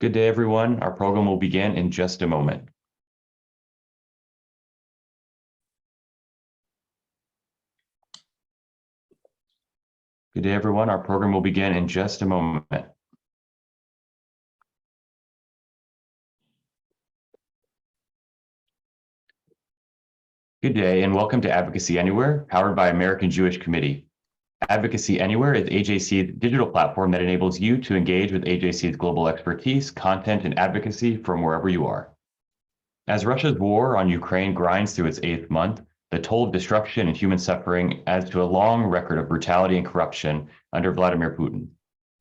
Good day, everyone. Our program will begin in just a moment. Good day, everyone. Our program will begin in just a moment. Good day, and welcome to Advocacy Anywhere, powered by American Jewish Committee. Advocacy Anywhere is AJC's digital platform that enables you to engage with AJC's global expertise, content, and advocacy from wherever you are. As Russia's war on Ukraine grinds through its 8th month, the toll of destruction and human suffering adds to a long record of brutality and corruption under Vladimir Putin.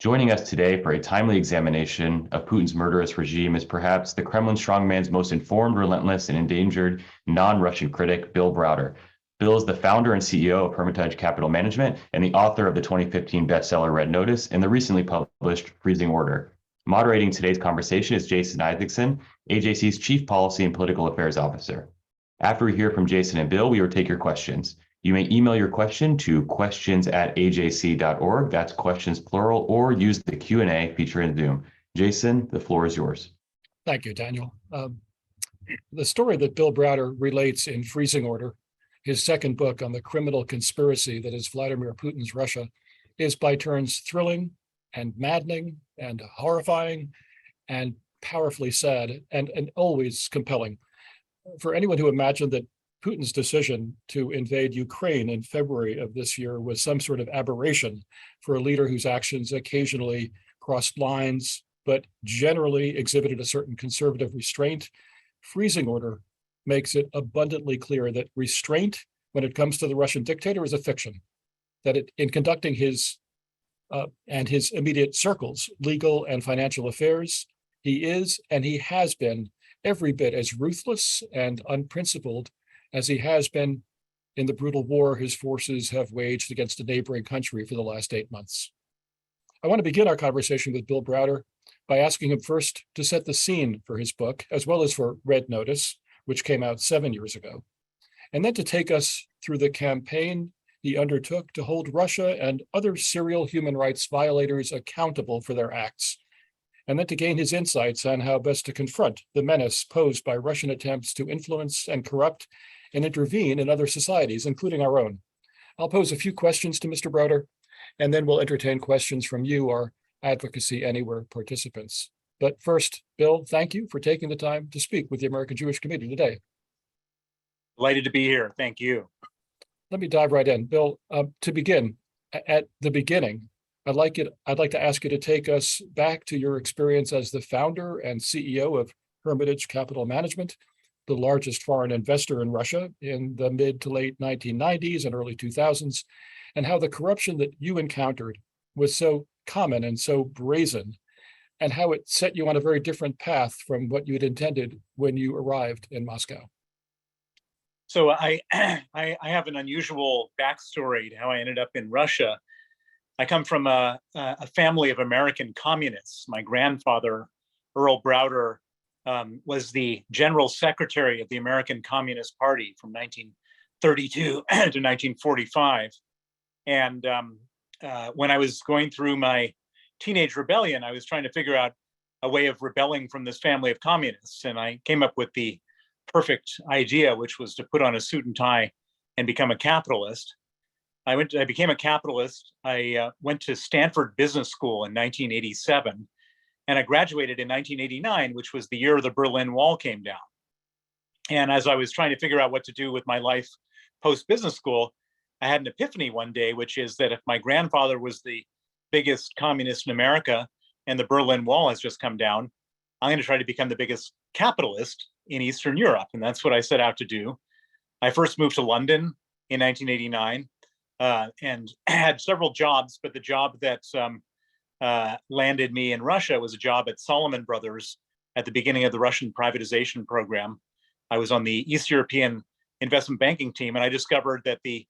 Joining us today for a timely examination of Putin's murderous regime is perhaps the Kremlin strongman's most informed, relentless, and endangered non-Russian critic, Bill Browder. Bill is the founder and CEO of Hermitage Capital Management and the author of the 2015 bestseller Red Notice and the recently published Freezing Order. Moderating today's conversation is Jason Isaacson, AJC's Chief Policy and Political Affairs Officer. After we hear from Jason and Bill, we will take your questions. You may email your question to questions@ajc.org, that's questions plural, or use the Q&A feature in Zoom. Jason, the floor is yours. Thank you, Daniel. The story that Bill Browder relates in Freezing Order, his second book on the criminal conspiracy that is Vladimir Putin's Russia, is by turns thrilling and maddening and horrifying and powerfully sad and always compelling. For anyone who imagined that Putin's decision to invade Ukraine in February of this year was some sort of aberration for a leader whose actions occasionally crossed lines, but generally exhibited a certain conservative restraint, Freezing Order makes it abundantly clear that restraint, when it comes to the Russian dictator, is a fiction. That in conducting his and his immediate circles, legal and financial affairs, he is and he has been every bit as ruthless and unprincipled as he has been in the brutal war his forces have waged against a neighboring country for the last 8 months. I want to begin our conversation with Bill Browder by asking him first to set the scene for his book, as well as for Red Notice, which came out 7 years ago, and then to take us through the campaign he undertook to hold Russia and other serial human rights violators accountable for their acts, and then to gain his insights on how best to confront the menace posed by Russian attempts to influence and corrupt and intervene in other societies, including our own. I'll pose a few questions to Mr. Browder, and then we'll entertain questions from you, our Advocacy Anywhere participants. But first, Bill, thank you for taking the time to speak with the American Jewish Committee today. Delighted to be here. Thank you. Let me dive right in. Bill, to begin, at the beginning, I'd like to ask you to take us back to your experience as the founder and CEO of Hermitage Capital Management, the largest foreign investor in Russia in the mid to late 1990s and early 2000s, and how the corruption that you encountered was so common and so brazen, and how it set you on a very different path from what you had intended when you arrived in Moscow. So I have an unusual backstory to how I ended up in Russia. I come from a family of American communists. My grandfather, Earl Browder, was the general secretary of the American Communist Party from 1932 to 1945. And when I was going through my teenage rebellion, I was trying to figure out a way of rebelling from this family of communists. And I came up with the perfect idea, which was to put on a suit and tie and become a capitalist. I became a capitalist. I went to Stanford Business School in 1987, and I graduated in 1989, which was the year the Berlin Wall came down. And as I was trying to figure out what to do with my life post-business school, I had an epiphany one day, which is that if my grandfather was the biggest communist in America and the Berlin Wall has just come down, I'm going to try to become the biggest capitalist in Eastern Europe. And that's what I set out to do. I first moved to London in 1989 and had several jobs, but the job that landed me in Russia was a job at Salomon Brothers at the beginning of the Russian privatization program. I was on the East European investment banking team, and I discovered that the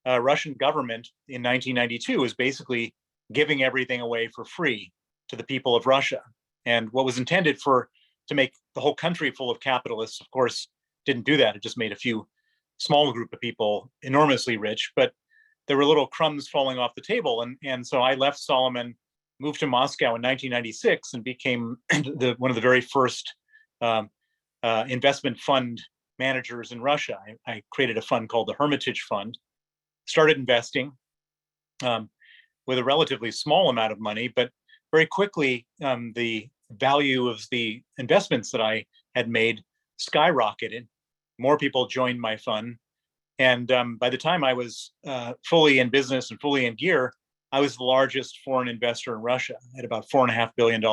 Russian government in 1992 was basically giving everything away for free to the people of Russia. And what was intended to make the whole country full of capitalists, of course, didn't do that. It just made a few small group of people enormously rich, but there were little crumbs falling off the table. And so I left Solomon moved to Moscow in 1996 and became one of the very first investment fund managers in Russia. I created a fund called the Hermitage Fund, started investing with a relatively small amount of money, but very quickly the value of the investments that I had made skyrocketed. More people joined my fund. And by the time I was fully in business and fully in gear, I was the largest foreign investor in Russia at about $4.5 billion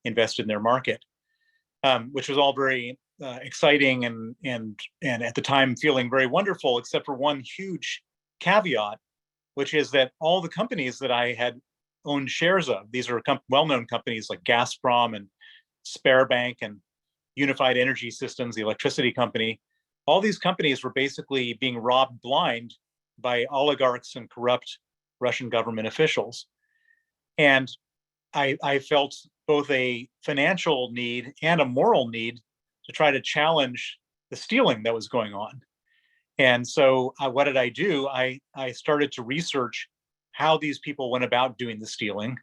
invested in their market, which was all very exciting and at the time feeling very wonderful, except for one huge caveat, which is that all the companies that I had owned shares of, these are well-known companies like Gazprom and Sberbank and Unified Energy Systems, the electricity company, all these companies were basically being robbed blind by oligarchs and corrupt Russian government officials. And I felt both a financial need and a moral need to try to challenge the stealing that was going on. And so what did I do? I started to research how these people went about doing the stealing.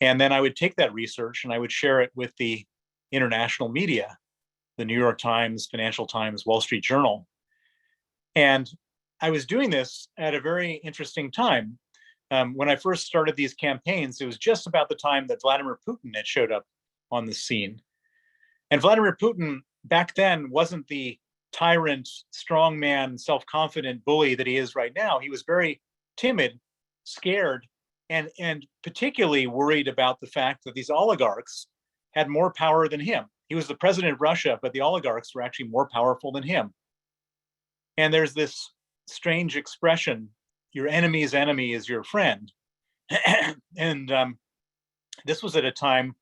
And then I would take that research and I would share it with the international media, the New York Times, Financial Times, Wall Street Journal. And I was doing this at a very interesting time. When I first started these campaigns, it was just about the time that Vladimir Putin had showed up on the scene. And Vladimir Putin back then wasn't the tyrant, strongman, self-confident bully that he is right now. He was very timid, scared, and particularly worried about the fact that these oligarchs had more power than him. He was the president of Russia, but the oligarchs were actually more powerful than him. And there's this strange expression, your enemy's enemy is your friend. And this was at a time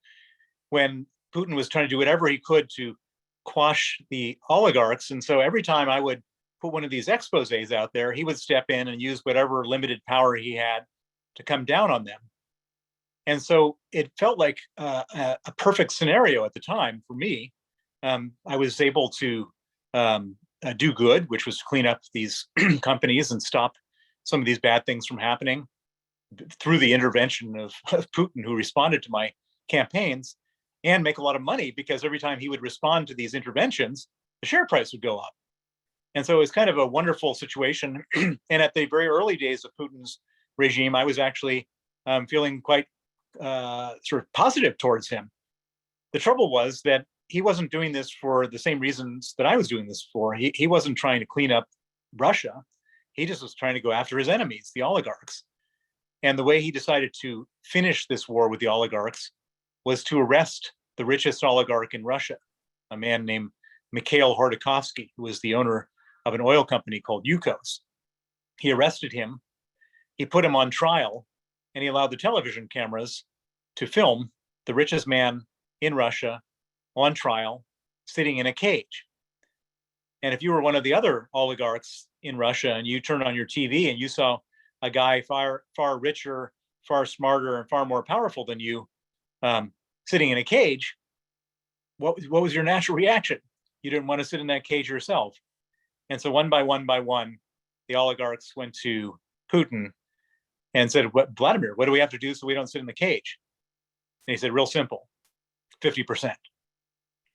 when Putin was trying to do whatever he could to quash the oligarchs. And so every time I would put one of these exposés out there, he would step in and use whatever limited power he had to come down on them. And so it felt like a perfect scenario at the time for me. I was able to do good, which was clean up these companies and stop some of these bad things from happening through the intervention of Putin, who responded to my campaigns, and make a lot of money because every time he would respond to these interventions, the share price would go up. And so it was kind of a wonderful situation. And at the very early days of Putin's regime, I was actually feeling quite sort of positive towards him. The trouble was that he wasn't doing this for the same reasons that I was doing this for. He wasn't trying to clean up Russia. He just was trying to go after his enemies, the oligarchs. And the way he decided to finish this war with the oligarchs was to arrest the richest oligarch in Russia, a man named Mikhail Khodorkovsky, who was the owner of an oil company called Yukos. He arrested him, he put him on trial, and he allowed the television cameras to film the richest man in Russia on trial, sitting in a cage. And if you were one of the other oligarchs in Russia and you turned on your TV and you saw a guy far richer, far smarter, and far more powerful than you sitting in a cage, what was your natural reaction? You didn't want to sit in that cage yourself. And so one by one, the oligarchs went to Putin and said, Vladimir, what do we have to do so we don't sit in the cage? And he said, real simple, 50%.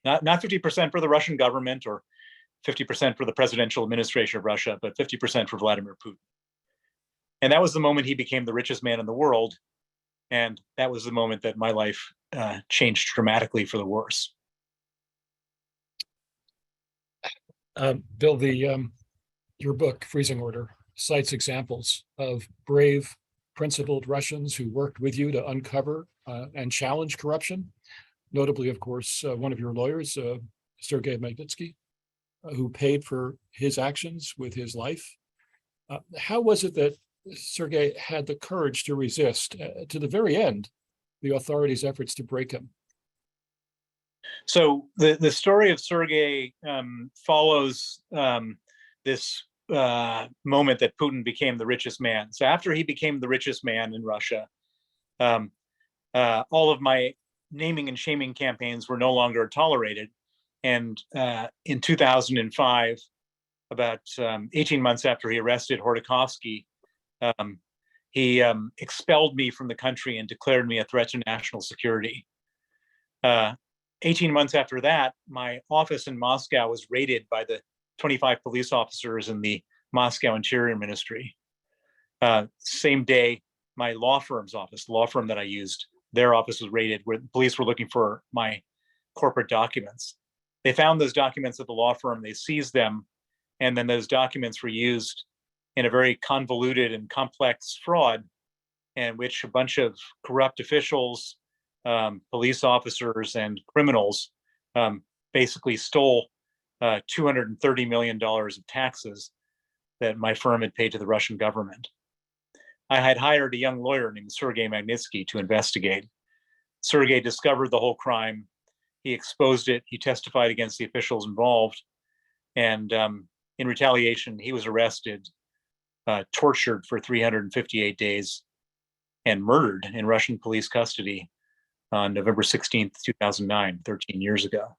Not 50% for the Russian government or 50% for the presidential administration of Russia, but 50% for Vladimir Putin. And that was the moment he became the richest man in the world. And that was the moment that my life changed dramatically for the worse. Bill, your book, Freezing Order, cites examples of brave, principled Russians who worked with you to uncover and challenge corruption. Notably, of course, one of your lawyers, Sergei Magnitsky, who paid for his actions with his life. How was it that Sergei had the courage to resist, to the very end, the authorities' efforts to break him? So the story of Sergei follows this moment that Putin became the richest man. So after he became the richest man in Russia, all of my naming and shaming campaigns were no longer tolerated. And in 2005, about 18 months after he arrested Khodorkovsky, he expelled me from the country and declared me a threat to national security. 18 months after that, my office in Moscow was raided by the 25 police officers in the Moscow Interior Ministry. Same day, my law firm's office, the law firm that I used, their office was raided, where the police were looking for my corporate documents. They found those documents at the law firm, they seized them, and then those documents were used in a very convoluted and complex fraud in which a bunch of corrupt officials, police officers, and criminals basically stole $230 million of taxes that my firm had paid to the Russian government. I had hired a young lawyer named Sergei Magnitsky to investigate. Sergei discovered the whole crime. He exposed it. He testified against the officials involved. And in retaliation, he was arrested, tortured for 358 days, and murdered in Russian police custody on November 16th, 2009, 13 years ago.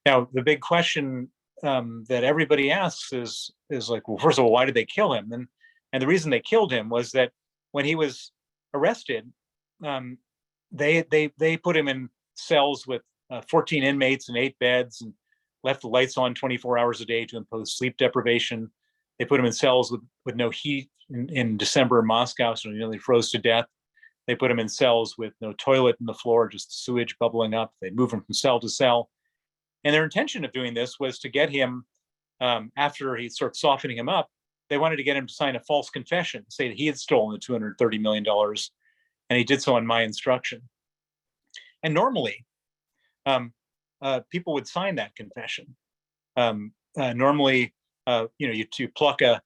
Now, the big question that everybody asks is like, well, first of all, why did they kill him? And the reason they killed him was that when he was arrested, they put him in cells with 14 inmates and 8 beds, and left the lights on 24 hours a day to impose sleep deprivation. They put him in cells with no heat in December in Moscow, so he nearly froze to death. They put him in cells with no toilet in the floor, just sewage bubbling up. They move him from cell to cell. And their intention of doing this was to get him, after he started softening him up, they wanted to get him to sign a false confession, say that he had stolen the $230 million, and he did so on my instruction. And normally, people would sign that confession. Normally, you pluck a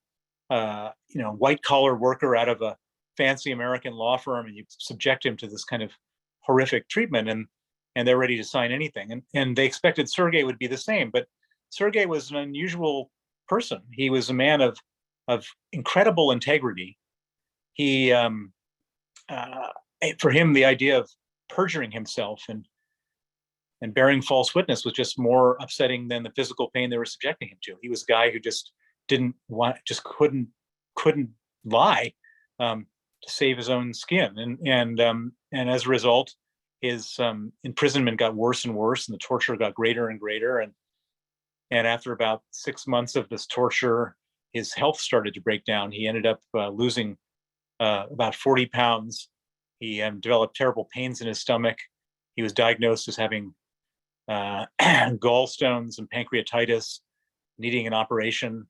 white collar worker out of a fancy American law firm and you subject him to this kind of horrific treatment, and they're ready to sign anything. And they expected Sergei would be the same, but Sergei was an unusual person. He was a man of incredible integrity. He, for him, the idea of perjuring himself and bearing false witness was just more upsetting than the physical pain they were subjecting him to. He was a guy who just couldn't lie to save his own skin, and as a result, his imprisonment got worse and worse, and the torture got greater and greater. And after about 6 months of this torture, his health started to break down. He ended up losing about 40 pounds. He developed terrible pains in his stomach. He was diagnosed as having gallstones and pancreatitis, needing an operation.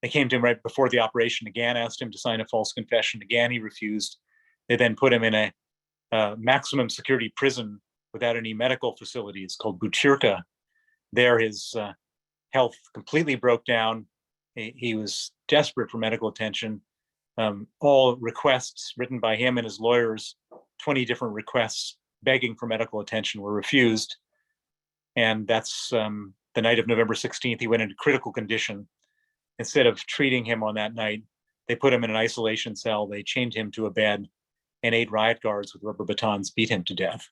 They came to him right before the operation again, asked him to sign a false confession. Again, he refused. They then put him in a maximum security prison without any medical facilities called Butyrka. There, his health completely broke down. He was desperate for medical attention. All requests written by him and his lawyers, 20 different requests begging for medical attention, were refused. And that's the night of November 16th, he went into critical condition. Instead of treating him on that night, they put him in an isolation cell. They chained him to a bed, and 8 riot guards with rubber batons beat him to death.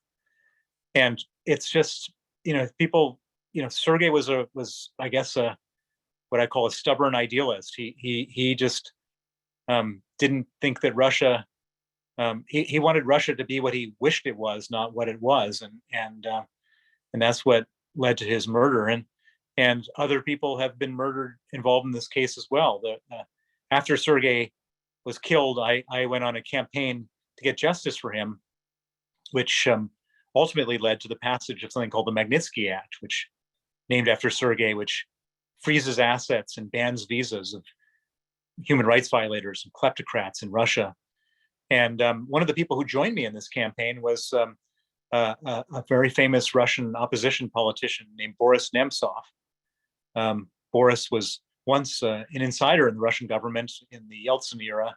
And it's just, people, Sergei was I guess, what I call a stubborn idealist. He just didn't think that Russia, he wanted Russia to be what he wished it was, not what it was. And that's what led to his murder. And other people have been murdered involved in this case as well. After Sergei was killed, I went on a campaign to get justice for him, which ultimately led to the passage of something called the Magnitsky Act, which, named after Sergei, which freezes assets and bans visas of human rights violators and kleptocrats in Russia. And one of the people who joined me in this campaign was a very famous Russian opposition politician named Boris Nemtsov. Boris was once an insider in the Russian government in the Yeltsin era,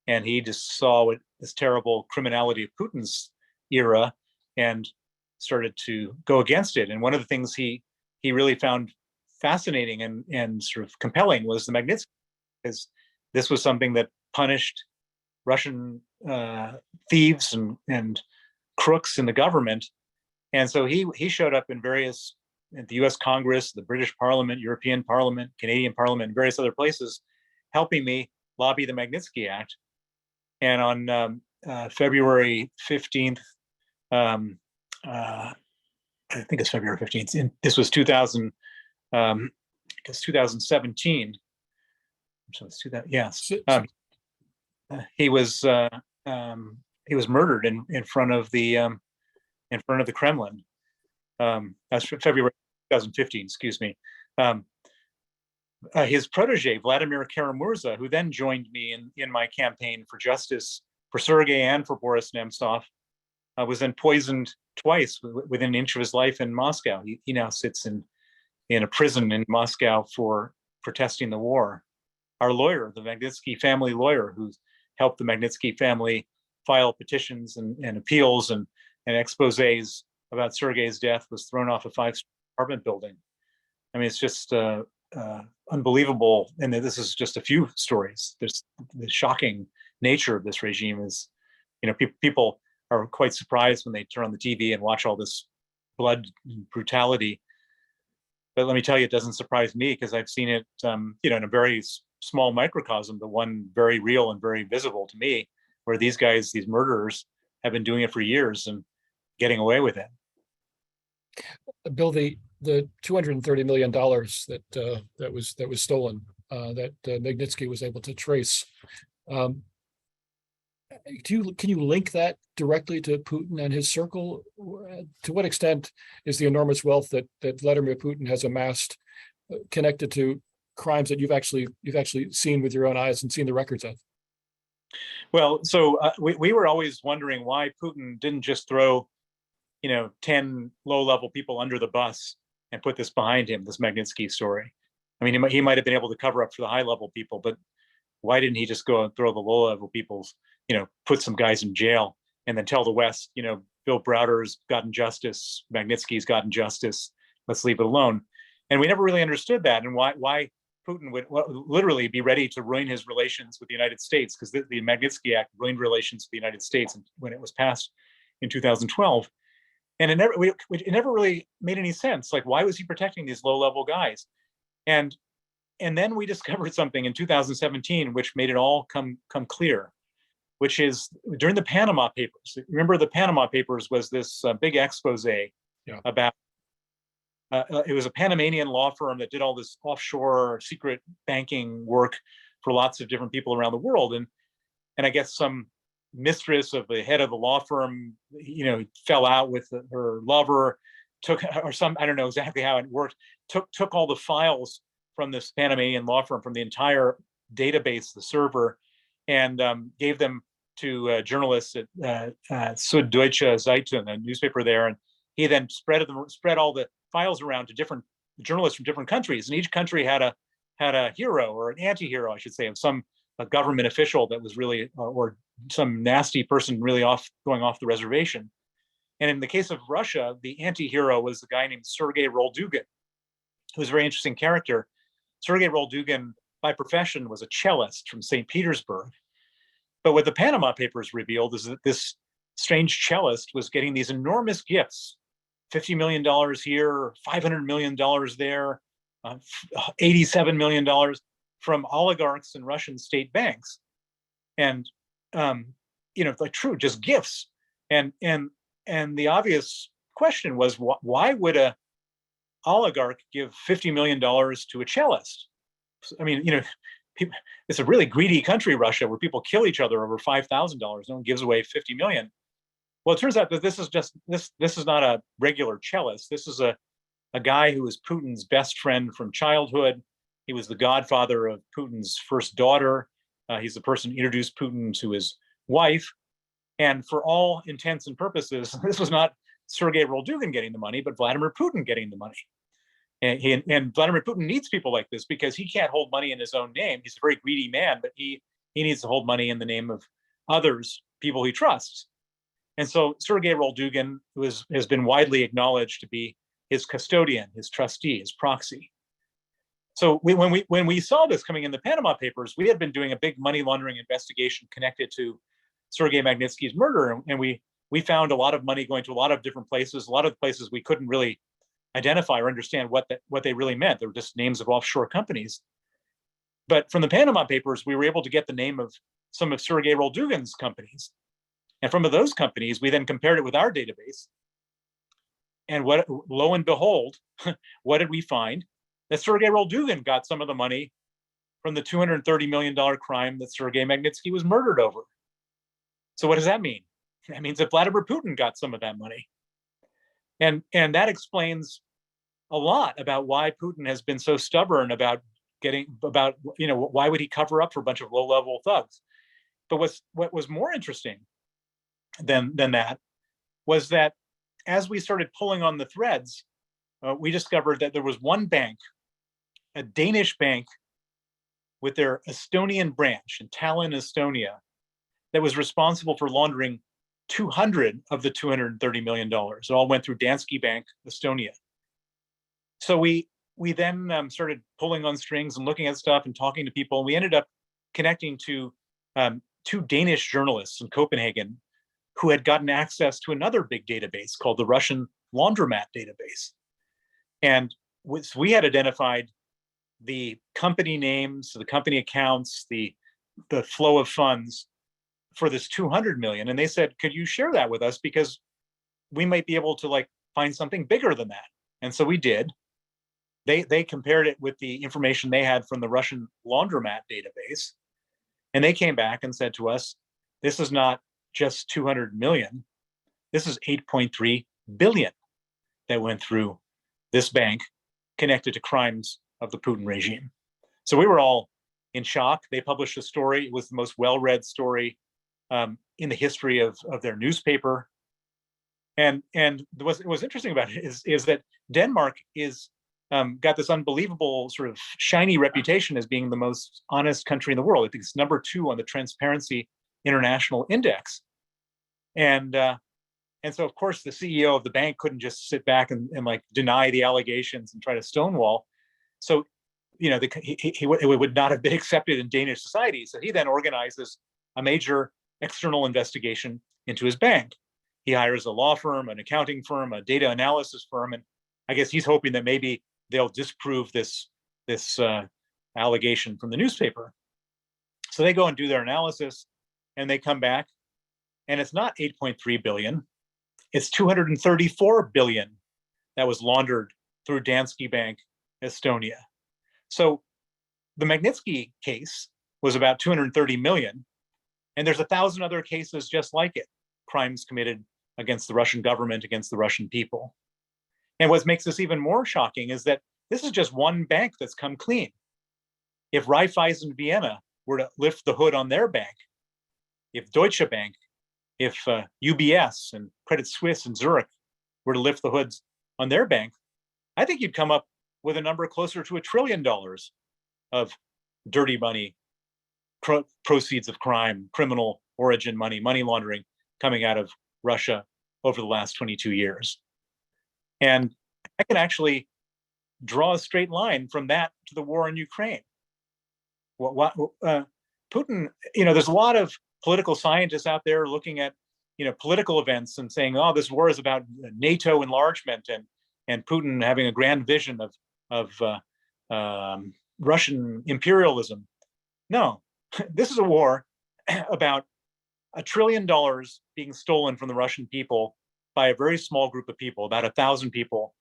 and he just saw this terrible criminality of Putin's era and started to go against it. And one of the things he really found fascinating and sort of compelling was the Magnitsky, because this was something that punished Russian thieves and crooks in the government. And so he showed up in the US Congress, the British Parliament, European Parliament, Canadian Parliament, and various other places, helping me lobby the Magnitsky Act. And on February 15th, I think it's February 15th. This was 2017. So it's 2000. Yes, he was murdered in front of the Kremlin. That's February 2015. Excuse me. His protege, Vladimir Karamurza, who then joined me in my campaign for justice for Sergei and for Boris Nemtsov, was then poisoned twice within an inch of his life in Moscow. He now sits in a prison in Moscow for protesting the war. Our lawyer, the Magnitsky family lawyer, who's helped the Magnitsky family file petitions and appeals and exposés about Sergei's death, was thrown off a 5-story apartment building. I mean, it's just unbelievable. And this is just a few stories. There's the shocking nature of this regime is, people are quite surprised when they turn on the TV and watch all this blood and brutality. But let me tell you, it doesn't surprise me because I've seen it, in a very small microcosm, but one very real and very visible to me, where these guys, these murderers, have been doing it for years and getting away with it. Bill, the $230 million that was stolen, that Magnitsky was able to trace. Can you link that directly to Putin and his circle? To what extent is the enormous wealth that Vladimir Putin has amassed connected to crimes that you've actually seen with your own eyes and seen the records of? Well, so we were always wondering why Putin didn't just throw 10 low-level people under the bus and put this behind him, this Magnitsky story. I mean, he might have been able to cover up for the high-level people, but why didn't he just go and throw the low-level people's, put some guys in jail and then tell the West, Bill Browder's gotten justice, Magnitsky's gotten justice, let's leave it alone. And we never really understood that, and why Putin would literally be ready to ruin his relations with the United States, because the Magnitsky Act ruined relations with the United States when it was passed in 2012. And it never really made any sense. Like, why was he protecting these low-level guys? And then we discovered something in 2017, which made it all come clear, which is during the Panama Papers. Remember, the Panama Papers was this big expose about, it was a Panamanian law firm that did all this offshore secret banking work for lots of different people around the world. And I guess some mistress of the head of the law firm, fell out with her lover, I don't know exactly how it worked, took all the files from this Panamanian law firm, from the entire database, the server, and gave them to journalists at Süddeutsche Zeitung, a newspaper there. And he then spread all the files around to different journalists from different countries. And each country had a hero, or an anti-hero, I should say, of a government official that was really, or some nasty person really going off the reservation. And in the case of Russia, the anti-hero was a guy named Sergei Roldugin, who was a very interesting character. Sergei Roldugin, by profession, was a cellist from St. Petersburg. But what the Panama Papers revealed is that this strange cellist was getting these enormous gifts, $50 million here, $500 million there, $87 million from oligarchs and Russian state banks. And, like true, just gifts. And the obvious question was, why would a oligarch give $50 million to a cellist? I mean, it's a really greedy country, Russia, where people kill each other over $5,000. No one gives away $50 million. Well, it turns out that this is not a regular cellist. This is a guy who was Putin's best friend from childhood. He was the godfather of Putin's first daughter. He's the person who introduced Putin to his wife. And for all intents and purposes, this was not Sergei Roldugin getting the money, but Vladimir Putin getting the money. And Vladimir Putin needs people like this because he can't hold money in his own name. He's a very greedy man, but he needs to hold money in the name of others, people he trusts. And so Sergei Roldugin, who has been widely acknowledged to be his custodian, his trustee, his proxy. So when we saw this coming in the Panama Papers, we had been doing a big money laundering investigation connected to Sergei Magnitsky's murder, and we found a lot of money going to a lot of different places. A lot of places we couldn't really identify or understand what they really meant. They were just names of offshore companies. But from the Panama Papers, we were able to get the name of some of Sergei Roldugin's companies. And from those companies, we then compared it with our database. And what, lo and behold, what did we find? That Sergei Roldugin got some of the money from the $230 million crime that Sergei Magnitsky was murdered over. So what does that mean? That means that Vladimir Putin got some of that money. And that explains a lot about why Putin has been so stubborn about why would he cover up for a bunch of low-level thugs? But what was more interesting than that was that as we started pulling on the threads, we discovered that there was one bank, a Danish bank with their Estonian branch in Tallinn, Estonia, that was responsible for laundering 200 of the $230 million. It all went through Danske Bank, Estonia. So we then started pulling on strings and looking at stuff and talking to people. And we ended up connecting to two Danish journalists in Copenhagen who had gotten access to another big database called the Russian laundromat database. And we had identified the company names, the company accounts, the flow of funds for this 200 million. And they said, could you share that with us? Because we might be able to find something bigger than that. And so we did. They compared it with the information they had from the Russian laundromat database. And they came back and said to us, this is not just 200 million. This is 8.3 billion that went through this bank connected to crimes of the Putin regime. So we were all in shock. They published a story. It was the most well-read story in the history of their newspaper. And what was interesting about it is that Denmark is got this unbelievable sort of shiny reputation as being the most honest country in the world. I think it's number 2 on the Transparency International Index. And so, of course, the CEO of the bank couldn't just sit back and deny the allegations and try to stonewall. So, he would not have been accepted in Danish society. So he then organizes a major external investigation into his bank. He hires a law firm, an accounting firm, a data analysis firm, and I guess he's hoping that maybe they'll disprove this allegation from the newspaper. So they go and do their analysis, and they come back, and it's not 8.3 billion, it's 234 billion that was laundered through Danske Bank, Estonia. So the Magnitsky case was about 230 million, and there's 1,000 other cases just like it, crimes committed against the Russian government, against the Russian people. And what makes this even more shocking is that this is just one bank that's come clean. If Raiffeisen Vienna were to lift the hood on their bank, if Deutsche Bank, if UBS and Credit Suisse and Zurich were to lift the hoods on their bank, I think you'd come up with a number closer to $1 trillion of dirty money, proceeds of crime, criminal origin money, money laundering coming out of Russia over the last 22 years. And I can actually draw a straight line from that to the war in Ukraine. Putin, there's a lot of political scientists out there looking at, political events and saying, oh, this war is about NATO enlargement and Putin having a grand vision of Russian imperialism. No, this is a war about $1 trillion being stolen from the Russian people by a very small group of people, about 1,000 people,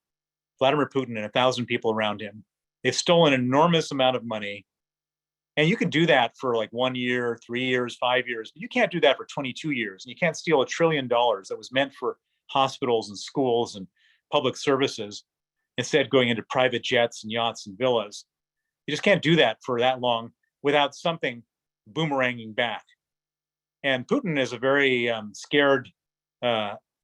Vladimir Putin and 1,000 people around him. They've stolen an enormous amount of money. And you can do that for 1 year, 3 years, 5 years, but you can't do that for 22 years. And you can't steal $1 trillion that was meant for hospitals and schools and public services, instead going into private jets and yachts and villas. You just can't do that for that long without something boomeranging back. And Putin is a very scared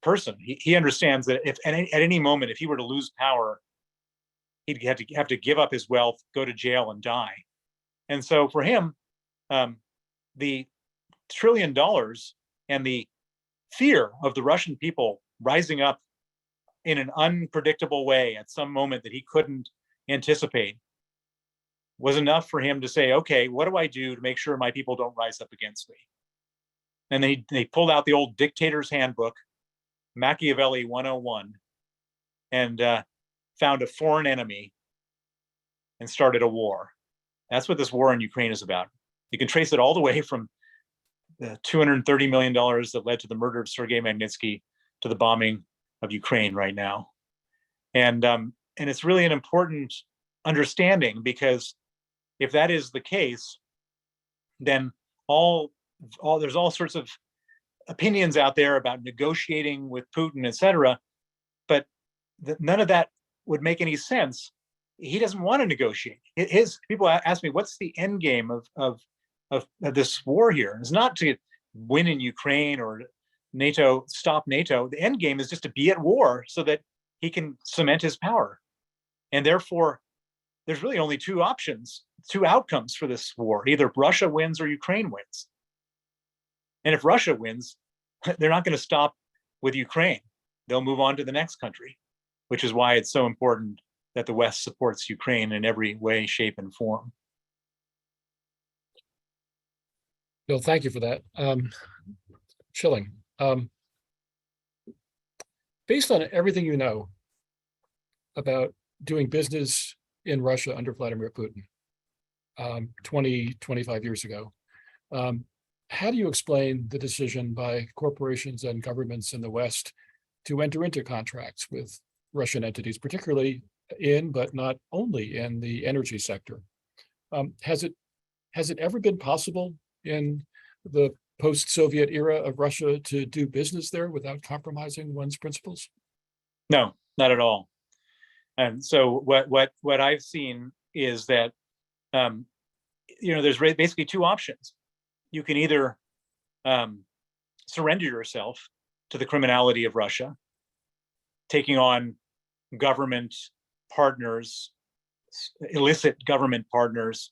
person. He understands that if at any moment, if he were to lose power, he'd have to give up his wealth, go to jail, and die. And so for him, the $1 trillion and the fear of the Russian people rising up in an unpredictable way at some moment that he couldn't anticipate was enough for him to say, okay, what do I do to make sure my people don't rise up against me? And they pulled out the old dictator's handbook, Machiavelli 101, and found a foreign enemy and started a war. That's what this war in Ukraine is about. You can trace it all the way from the $230 million that led to the murder of Sergei Magnitsky to the bombing of Ukraine right now. And it's really an important understanding, because if that is the case, then there's all sorts of opinions out there about negotiating with Putin, et cetera, but none of that would make any sense. He doesn't want to negotiate. His people ask me, what's the end game of this war here? It's not to win in Ukraine or NATO, stop NATO. The end game is just to be at war so that he can cement his power. And therefore, there's really only two options, two outcomes for this war. Either Russia wins or Ukraine wins. And if Russia wins, they're not going to stop with Ukraine. They'll move on to the next country, which is why it's so important that the West supports Ukraine in every way, shape, and form. Bill, thank you for that. Chilling. Based on everything you know about doing business in Russia under Vladimir Putin 25 years ago, how do you explain the decision by corporations and governments in the West to enter into contracts with Russian entities, particularly in, but not only in, the energy sector? Has it ever been possible in the post-Soviet era of Russia to do business there without compromising one's principles? No, not at all. And so what I've seen is that there's basically two options. You can either surrender yourself to the criminality of Russia, taking on government partners, illicit government partners,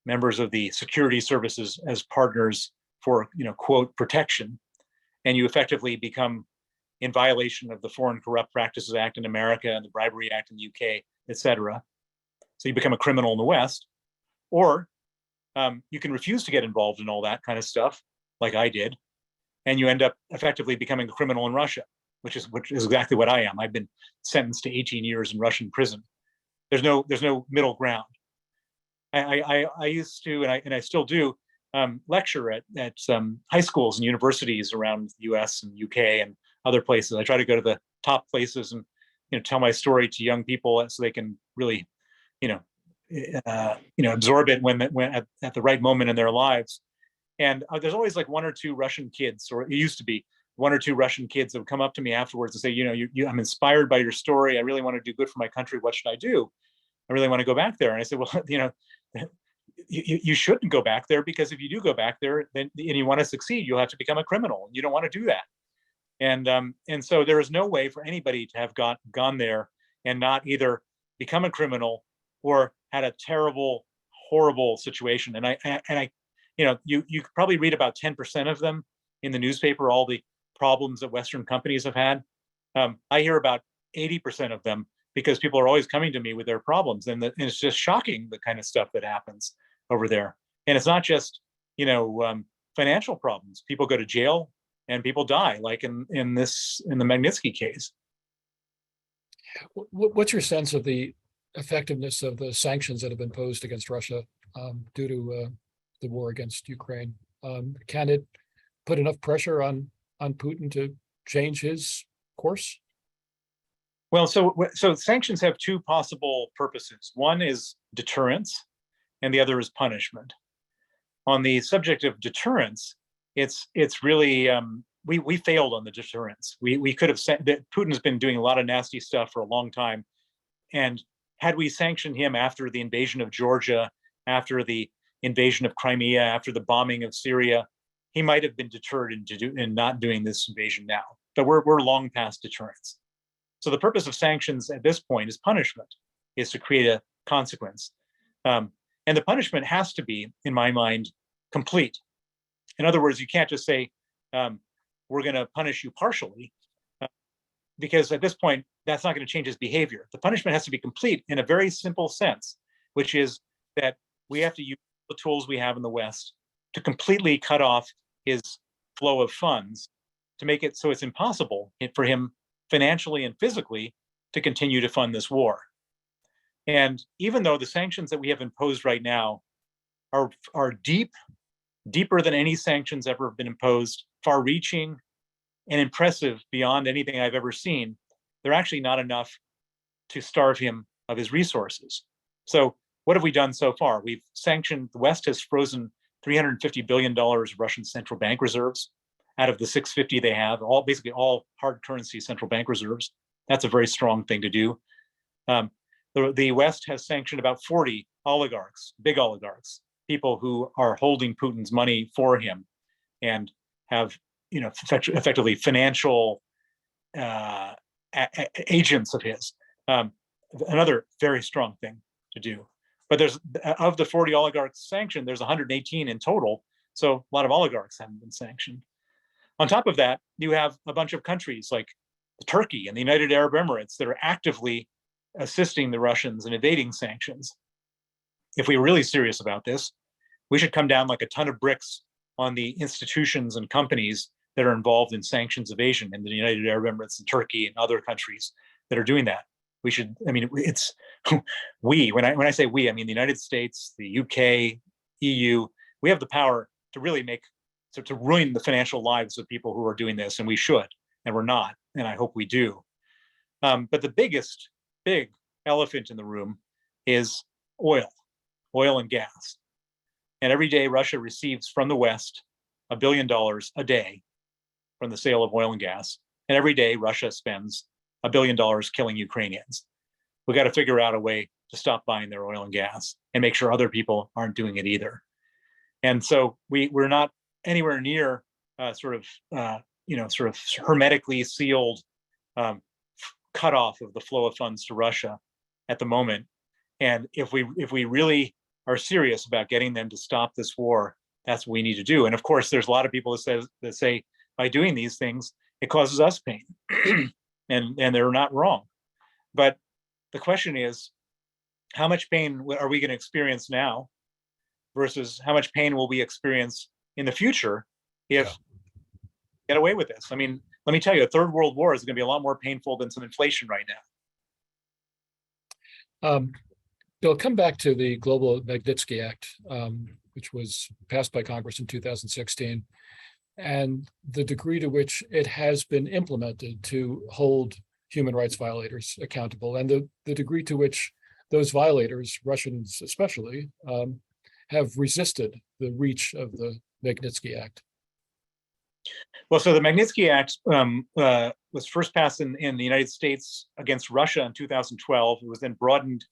members of the security services as partners for, quote, protection, and you effectively become in violation of the Foreign Corrupt Practices Act in America and the Bribery Act in the UK, et cetera. So you become a criminal in the West. Or you can refuse to get involved in all that kind of stuff, like I did, and you end up effectively becoming a criminal in Russia, which is exactly what I am. I've been sentenced to 18 years in Russian prison. There's no middle ground. I used to, and I still do, lecture at high schools and universities around the U.S. and UK and other places. I try to go to the top places and tell my story to young people so they can really absorb it when at the right moment in their lives. And there's always like one or two Russian kids, or it used to be one or two Russian kids that would come up to me afterwards and say, I'm inspired by your story. I really want to do good for my country. What should I do? I really want to go back there. And I said, well, you shouldn't go back there, because if you do go back there, then and you want to succeed, you'll have to become a criminal. You don't want to do that. And so there is no way for anybody to have gone there and not either become a criminal or had a terrible, horrible situation. And I you could probably read about 10% of them in the newspaper, all the problems that Western companies have had. I hear about 80% of them, because people are always coming to me with their problems, and it's just shocking the kind of stuff that happens over there. And it's not just financial problems. People go to jail and people die, like in the Magnitsky case. What's your sense of the effectiveness of the sanctions that have been imposed against Russia due to the war against Ukraine? Can it put enough pressure on Putin to change his course? Well, so sanctions have two possible purposes. One is deterrence, and the other is punishment. On the subject of deterrence, it's really we failed on the deterrence. We could have said that Putin's been doing a lot of nasty stuff for a long time, and had we sanctioned him after the invasion of Georgia, after the invasion of Crimea, after the bombing of Syria, he might have been deterred in not doing this invasion now. But we're long past deterrence. So the purpose of sanctions at this point is punishment, is to create a consequence. And the punishment has to be, in my mind, complete. In other words, you can't just say, we're going to punish you partially, because at this point, that's not going to change his behavior. The punishment has to be complete in a very simple sense, which is that we have to use the tools we have in the West to completely cut off his flow of funds, to make it so it's impossible for him financially and physically to continue to fund this war. And even though the sanctions that we have imposed right now are deep, deeper than any sanctions ever have been imposed, far-reaching and impressive beyond anything I've ever seen. They're actually not enough to starve him of his resources. So what have we done so far? We've sanctioned, the West has frozen $350 billion Russian central bank reserves out of the 650 they have, basically all hard currency central bank reserves. That's a very strong thing to do. The West has sanctioned about 40 oligarchs, big oligarchs, people who are holding Putin's money for him and have, effectively financial agents of his. Another very strong thing to do. But there's, of the 40 oligarchs sanctioned, there's 118 in total. So a lot of oligarchs haven't been sanctioned. On top of that, you have a bunch of countries like Turkey and the United Arab Emirates that are actively assisting the Russians in evading sanctions. If we were really serious about this, we should come down like a ton of bricks on the institutions and companies that are involved in sanctions evasion in the United Arab Emirates and Turkey and other countries that are doing that. We should, it's when I say we, I mean the United States, the UK, EU. We have the power to really to ruin the financial lives of people who are doing this, and we should, and we're not, and I hope we do. But the big elephant in the room is oil and gas. And every day Russia receives from the West $1 billion a day from the sale of oil and gas. And every day Russia spends $1 billion killing Ukrainians. We got to figure out a way to stop buying their oil and gas and make sure other people aren't doing it either. And so we're not anywhere near sort of hermetically sealed cutoff of the flow of funds to Russia at the moment. And if we really are serious about getting them to stop this war, that's what we need to do. And of course, there's a lot of people that say by doing these things, it causes us pain. and they're not wrong. But the question is, how much pain are we going to experience now versus how much pain will we experience in the future if we get away with this? I mean, let me tell you, a third world war is going to be a lot more painful than some inflation right now. Bill, come back to the Global Magnitsky Act, which was passed by Congress in 2016, and the degree to which it has been implemented to hold human rights violators accountable, and the degree to which those violators, Russians especially, have resisted the reach of the Magnitsky Act. Well, so the Magnitsky Act was first passed in the United States against Russia in 2012. It was then broadened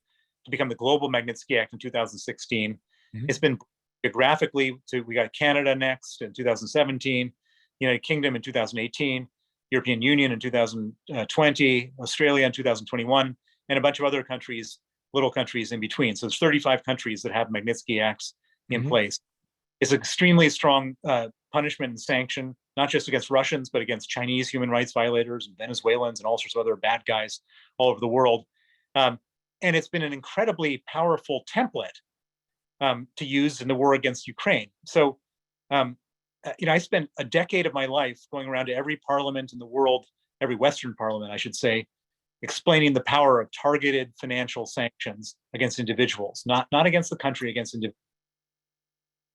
to become the Global Magnitsky Act in 2016. Mm-hmm. It's been geographically, we got Canada next in 2017, United Kingdom in 2018, European Union in 2020, Australia in 2021, and a bunch of other countries, little countries in between. So there's 35 countries that have Magnitsky Acts in mm-hmm. place. It's an extremely strong punishment and sanction, not just against Russians, but against Chinese human rights violators and Venezuelans and all sorts of other bad guys all over the world. And it's been an incredibly powerful template to use in the war against Ukraine. So, I spent a decade of my life going around to every parliament in the world, every Western parliament, I should say, explaining the power of targeted financial sanctions against individuals, not against the country, against individuals.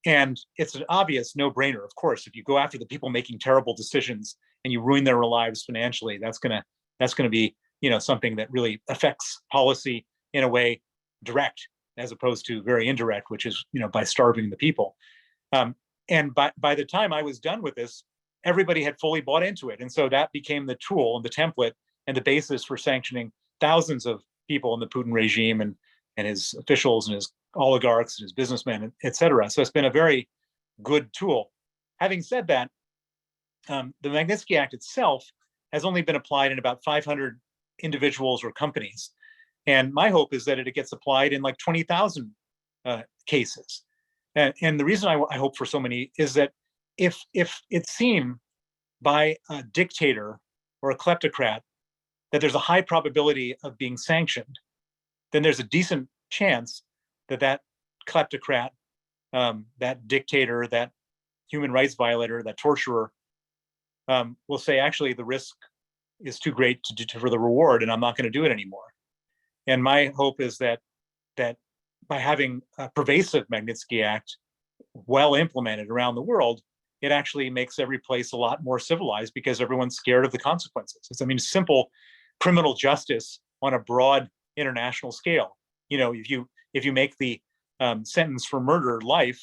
And it's an obvious no-brainer, of course. If you go after the people making terrible decisions and you ruin their lives financially, that's gonna be something that really affects policy in a way direct, as opposed to very indirect, which is by starving the people. And by the time I was done with this, everybody had fully bought into it, and so that became the tool and the template and the basis for sanctioning thousands of people in the Putin regime and his officials and his oligarchs and his businessmen, et cetera. So it's been a very good tool. Having said that, the Magnitsky Act itself has only been applied in about 500 individuals or companies. And my hope is that it gets applied in like 20,000 cases. And the reason I hope for so many is that if it's seen by a dictator or a kleptocrat that there's a high probability of being sanctioned, then there's a decent chance that kleptocrat, that dictator, that human rights violator, that torturer will say, actually, the risk is too great for the reward, and I'm not going to do it anymore. And my hope is that by having a pervasive Magnitsky Act well implemented around the world, it actually makes every place a lot more civilized because everyone's scared of the consequences. It's, I mean, simple criminal justice on a broad international scale. You know, if you make the sentence for murder life,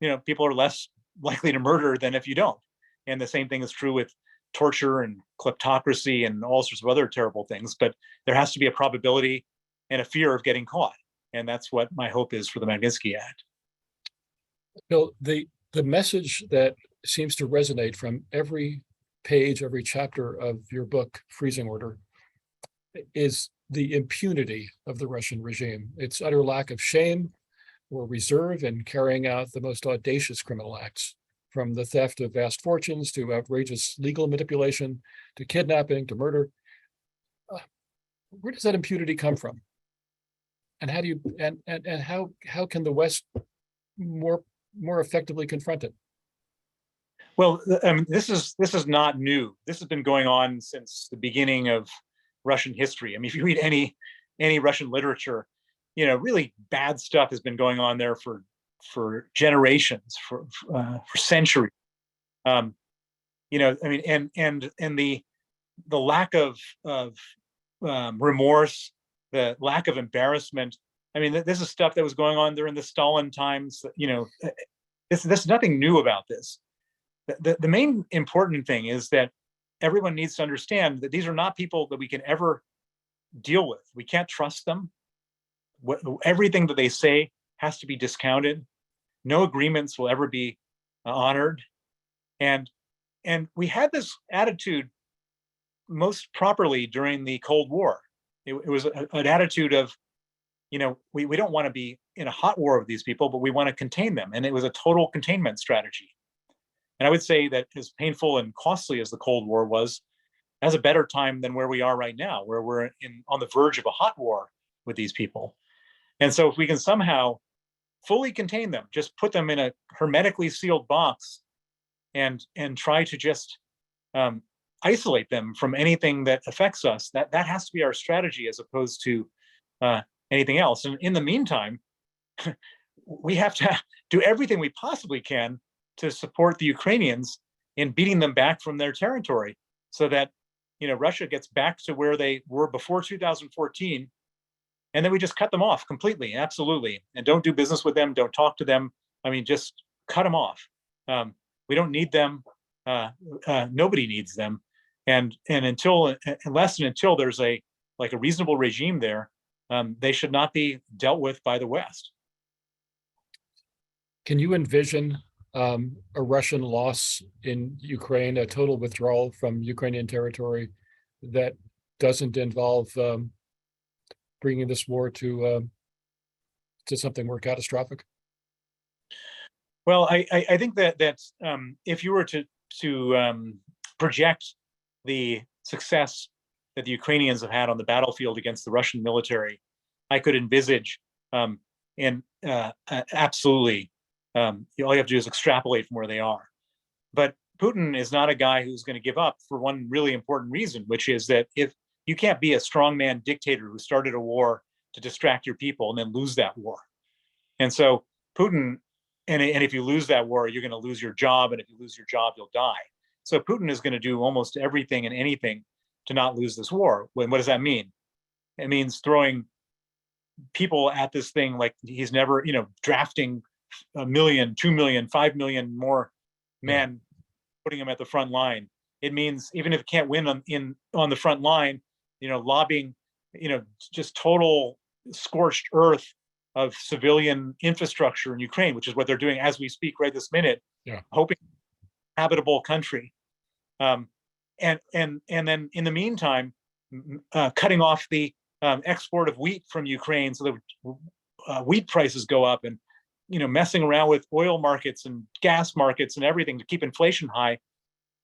you know, people are less likely to murder than if you don't. And the same thing is true with torture and kleptocracy and all sorts of other terrible things. But there has to be a probability and a fear of getting caught. And that's what my hope is for the Magnitsky Act. Bill, the message that seems to resonate from every page, every chapter of your book, Freezing Order, is the impunity of the Russian regime, its utter lack of shame or reserve in carrying out the most audacious criminal acts, from the theft of vast fortunes to outrageous legal manipulation to kidnapping to murder. Where does that impunity come from? And how do you and how can the West more effectively confront it? Well, I mean, this is not new. This has been going on since the beginning of Russian history. I mean, if you read any Russian literature, you know, really bad stuff has been going on there for generations, for centuries. You know, I mean, and the lack of remorse, the lack of embarrassment. I mean, this is stuff that was going on during the Stalin times. You know, there's nothing new about this. The main important thing is that everyone needs to understand that these are not people that we can ever deal with. We can't trust them. Everything that they say has to be discounted. No agreements will ever be honored. And we had this attitude most properly during the Cold War. It was an attitude of, you know, we don't want to be in a hot war with these people, but we want to contain them. And it was a total containment strategy. And I would say that as painful and costly as the Cold War was, has a better time than where we are right now, where we're on the verge of a hot war with these people. And so if we can somehow fully contain them, just put them in a hermetically sealed box and try to just isolate them from anything that affects us, that has to be our strategy as opposed to anything else. And in the meantime, we have to do everything we possibly can to support the Ukrainians in beating them back from their territory so that, you know, Russia gets back to where they were before 2014. And then we just cut them off completely, absolutely. And don't do business with them, don't talk to them. I mean, just cut them off. We don't need them. Nobody needs them. And unless there's a reasonable regime there, they should not be dealt with by the West. Can you envision a Russian loss in Ukraine, a total withdrawal from Ukrainian territory that doesn't involve bringing this war to something more catastrophic? Well, I think that if you were to project the success that the Ukrainians have had on the battlefield against the Russian military, I could envisage absolutely. All you have to do is extrapolate from where they are. But Putin is not a guy who's going to give up for one really important reason, which is that if you can't be a strongman dictator who started a war to distract your people and then lose that war. And so Putin, and if you lose that war, you're going to lose your job. And if you lose your job, you'll die. So Putin is going to do almost everything and anything to not lose this war. What does that mean? It means throwing people at this thing like he's never, you know, drafting 1 million, 2 million, 5 million more men, putting them at the front line. It means even if it can't win on the front line, you know, lobbying, you know, just total scorched earth of civilian infrastructure in Ukraine, which is what they're doing as we speak right this minute, hoping habitable country. And then in the meantime, cutting off the export of wheat from Ukraine so that wheat prices go up, and, you know, messing around with oil markets and gas markets and everything to keep inflation high.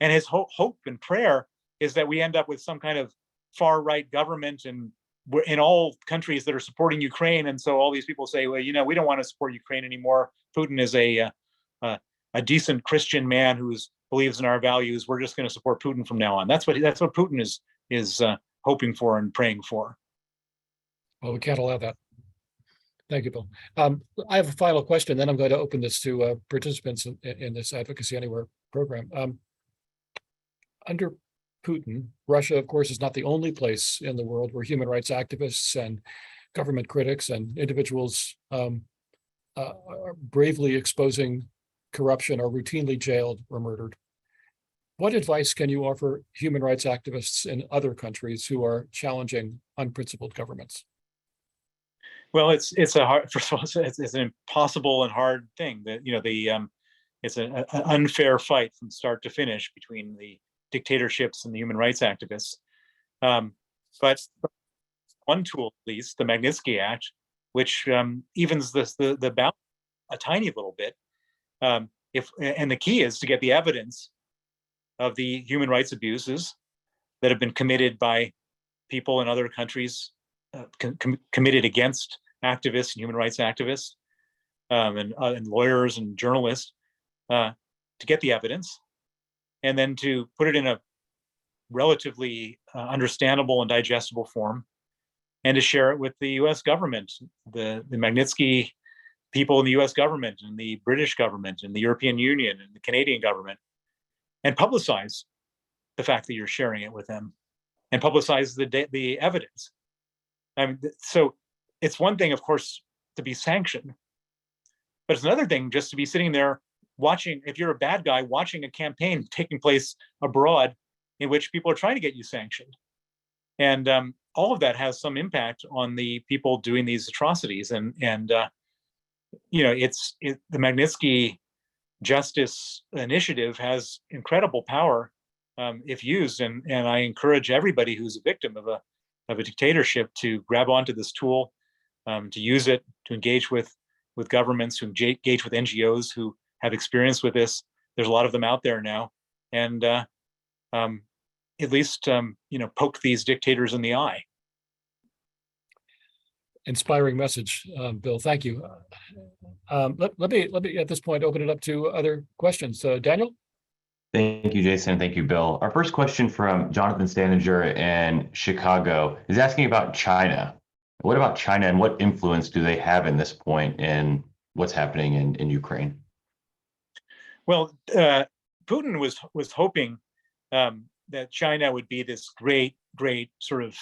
And his hope and prayer is that we end up with some kind of far right government and in all countries that are supporting Ukraine. And so all these people say, well, you know, we don't want to support Ukraine anymore. Putin is a decent Christian man who believes in our values. We're just going to support Putin from now on. That's what Putin is hoping for and praying for. Well, we can't allow that. Thank you, Bill. I have a final question, then I'm going to open this to participants in this Advocacy Anywhere program. Under Putin, Russia, of course, is not the only place in the world where human rights activists and government critics and individuals are bravely exposing corruption are routinely jailed or murdered. What advice can you offer human rights activists in other countries who are challenging unprincipled governments? Well, it's a hard. First of all, it's an impossible and hard thing. That it's an unfair fight from start to finish between the dictatorships and the human rights activists. But one tool, at least, the Magnitsky Act, which evens the balance a tiny little bit. And the key is to get the evidence of the human rights abuses that have been committed by people in other countries, committed against activists and human rights activists, and lawyers and journalists, to get the evidence, and then to put it in a relatively understandable and digestible form, and to share it with the U.S. government, the Magnitsky people in the U.S. government, and the British government, and the European Union, and the Canadian government, and publicize the fact that you're sharing it with them, and publicize the evidence. I mean, so it's one thing, of course, to be sanctioned, but it's another thing just to be sitting there watching, if you're a bad guy, watching a campaign taking place abroad in which people are trying to get you sanctioned. And all of that has some impact on the people doing these atrocities. And the Magnitsky Justice Initiative has incredible power if used. And I encourage everybody who's a victim of a dictatorship to grab onto this tool, to use it, to engage with governments, to engage with NGOs who have experience with this. There's a lot of them out there now, and at least poke these dictators in the eye. Inspiring message, Bill. Thank you. Let me at this point open it up to other questions. Daniel. Thank you, Jason. Thank you, Bill. Our first question from Jonathan Staninger in Chicago is asking about China. What about China, and what influence do they have in this point in what's happening in Ukraine? Well, Putin was hoping that China would be this great sort of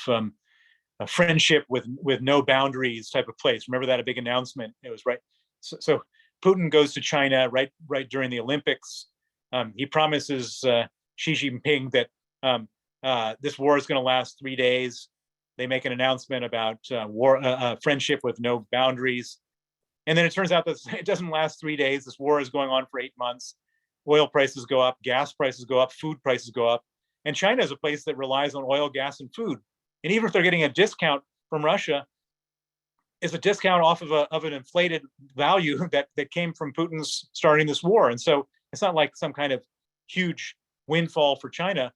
a friendship with no boundaries type of place. Remember that, a big announcement? It was right. So Putin goes to China right during the Olympics. He promises Xi Jinping that this war is going to last 3 days. They make an announcement about friendship with no boundaries. And then it turns out that it doesn't last 3 days. This war is going on for 8 months. Oil prices go up, gas prices go up, food prices go up. And China is a place that relies on oil, gas, and food. And even if they're getting a discount from Russia, it's a discount off of an inflated value that came from Putin's starting this war. And so it's not like some kind of huge windfall for China.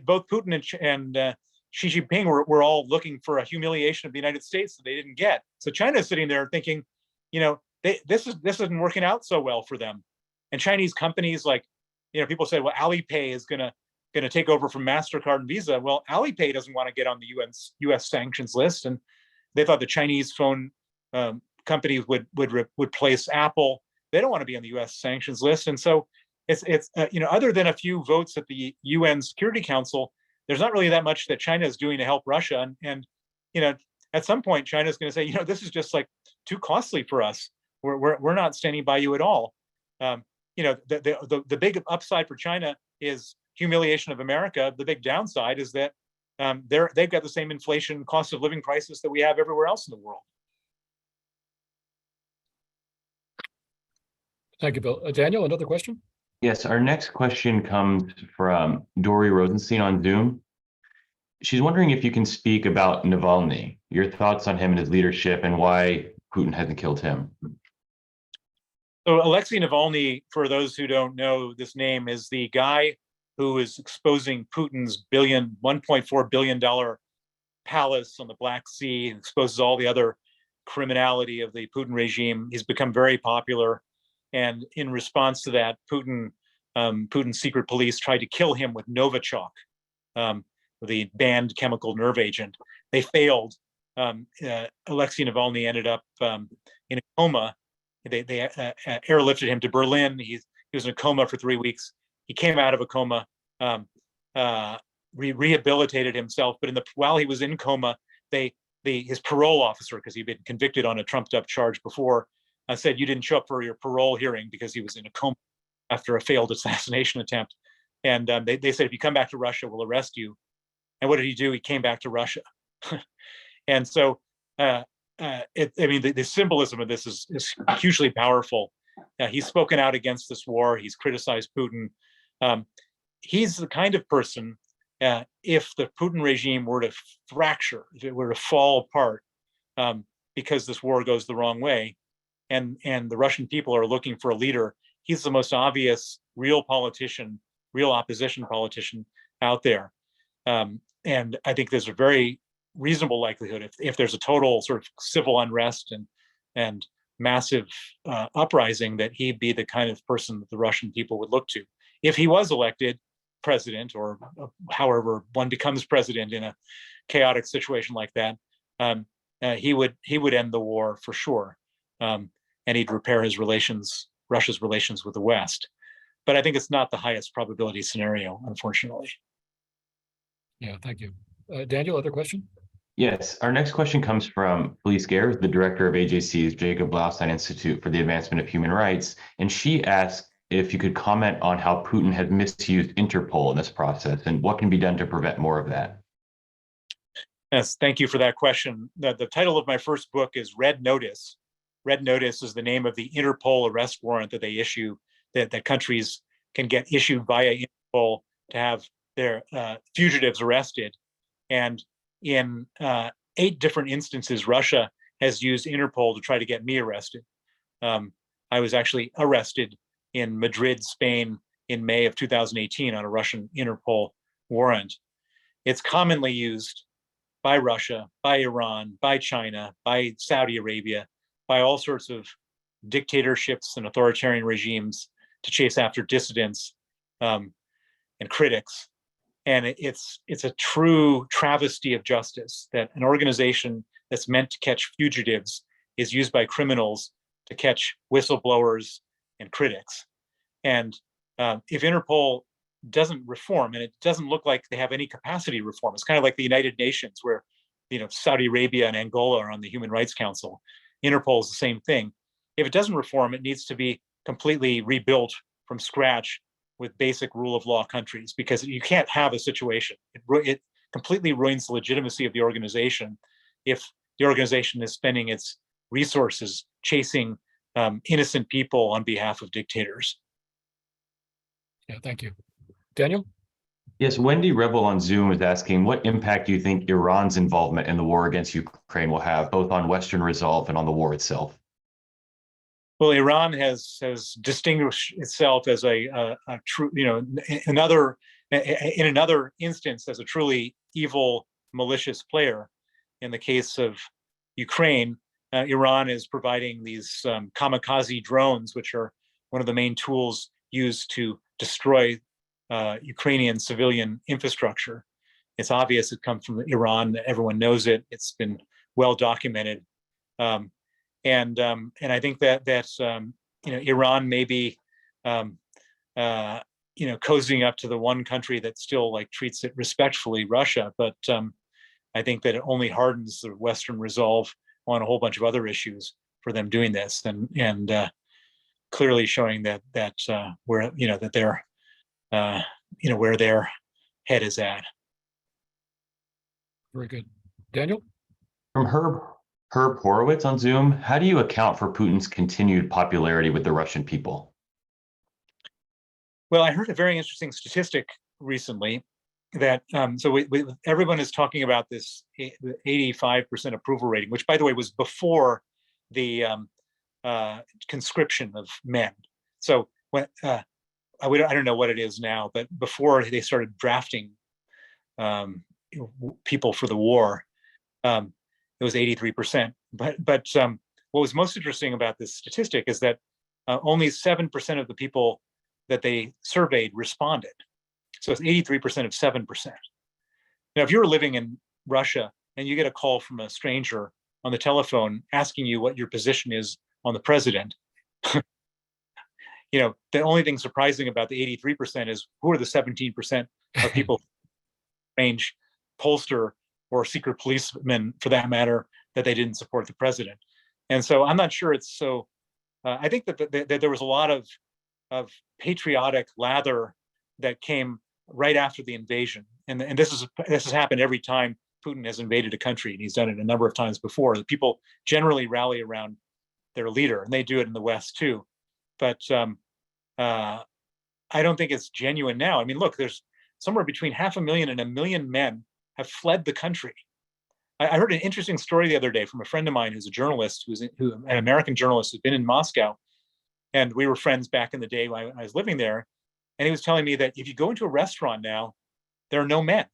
Both Putin and Xi Jinping were all looking for a humiliation of the United States that they didn't get. So China is sitting there thinking, this isn't working out so well for them. And Chinese companies, like, people say, well, Alipay is gonna take over from MasterCard and Visa. Well, Alipay doesn't want to get on the U.S. sanctions list, and they thought the Chinese phone companies would place Apple. They don't want to be on the U.S. sanctions list, and so it's other than a few votes at the UN Security Council, there's not really that much that China is doing to help Russia. And at some point, China is going to say, this is just like too costly for us. We're not standing by you at all. The big upside for China is humiliation of America. The big downside is that they've got the same inflation, cost of living crisis that we have everywhere else in the world. Thank you, Bill. Daniel, another question? Yes, our next question comes from Dory Rosenstein on Zoom. She's wondering if you can speak about Navalny, your thoughts on him and his leadership, and why Putin hasn't killed him. So Alexei Navalny, for those who don't know this name, is the guy who is exposing Putin's $1.4 billion palace on the Black Sea, and exposes all the other criminality of the Putin regime. He's become very popular. And in response to that, Putin's secret police tried to kill him with Novichok, the banned chemical nerve agent. They failed. Alexei Navalny ended up in a coma. They airlifted him to Berlin. He was in a coma for 3 weeks. He came out of a coma, rehabilitated himself, but while he was in coma, his parole officer, because he'd been convicted on a trumped-up charge before, said you didn't show up for your parole hearing because he was in a coma after a failed assassination attempt. And they said, if you come back to Russia, we'll arrest you. And what did he do? He came back to Russia. And so, the symbolism of this is hugely powerful. He's spoken out against this war. He's criticized Putin. He's the kind of person, if the Putin regime were to fracture, if it were to fall apart because this war goes the wrong way, and the Russian people are looking for a leader, he's the most obvious real politician, real opposition politician out there. And I think there's a very reasonable likelihood if there's a total sort of civil unrest and massive uprising, that he'd be the kind of person that the Russian people would look to. If he was elected president, or however one becomes president in a chaotic situation like that, he would end the war for sure, and he'd repair Russia's relations with the West. But I think it's not the highest probability scenario, unfortunately. Yeah, thank you. Daniel, other question? Yes, our next question comes from Felice Gare, the director of AJC's Jacob Blaustein Institute for the Advancement of Human Rights, and she asked if you could comment on how Putin has misused Interpol in this process and what can be done to prevent more of that. Yes, thank you for that question. The title of my first book is Red Notice. Red Notice is the name of the Interpol arrest warrant that they issue, that countries can get issued via Interpol to have their fugitives arrested. And in 8 different instances, Russia has used Interpol to try to get me arrested. I was actually arrested in Madrid, Spain, in May of 2018 on a Russian Interpol warrant. It's commonly used by Russia, by Iran, by China, by Saudi Arabia, by all sorts of dictatorships and authoritarian regimes to chase after dissidents and critics. And it's a true travesty of justice that an organization that's meant to catch fugitives is used by criminals to catch whistleblowers and critics. And if Interpol doesn't reform, and it doesn't look like they have any capacity to reform, it's kind of like the United Nations, where Saudi Arabia and Angola are on the Human Rights Council. Interpol is the same thing. If it doesn't reform, it needs to be completely rebuilt from scratch with basic rule of law countries, because you can't have a situation. It completely ruins the legitimacy of the organization if the organization is spending its resources chasing innocent people on behalf of dictators. Yeah, thank you. Daniel? Yes, Wendy Rebel on Zoom is asking, what impact do you think Iran's involvement in the war against Ukraine will have, both on Western resolve and on the war itself? Well, Iran has distinguished itself as a true, in another instance, as a truly evil, malicious player. In the case of Ukraine, Iran is providing these kamikaze drones, which are one of the main tools used to destroy Ukrainian civilian infrastructure. It's obvious it comes from Iran. Everyone knows it. It's been well documented. And I think that Iran may be cozying up to the one country that still treats it respectfully, Russia. But I think that it only hardens the Western resolve on a whole bunch of other issues for them doing this, and clearly showing that where where their head is at. Very good. Daniel? From Herb Horowitz on Zoom, how do you account for Putin's continued popularity with the Russian people? Well, I heard a very interesting statistic recently that everyone is talking about this 85% approval rating, which, by the way, was before the conscription of men. So when I don't know what it is now, but before they started drafting people for the war, it was 83%. But what was most interesting about this statistic is that only 7% of the people that they surveyed responded. So it's 83% of 7%. Now, if you were living in Russia and you get a call from a stranger on the telephone asking you what your position is on the president. The only thing surprising about the 83% is who are the 17% of people, range pollster or secret policemen for that matter, that they didn't support the president. And so I'm not sure it's so. I think that there was a lot of patriotic lather that came right after the invasion, and this has happened every time Putin has invaded a country, and he's done it a number of times before. The people generally rally around their leader, and they do it in the West too. But I don't think it's genuine now. I mean, look, there's somewhere between 500,000 and 1 million men have fled the country. I heard an interesting story the other day from a friend of mine who's a journalist, an American journalist who's been in Moscow, and we were friends back in the day when I was living there. And he was telling me that if you go into a restaurant now, there are no men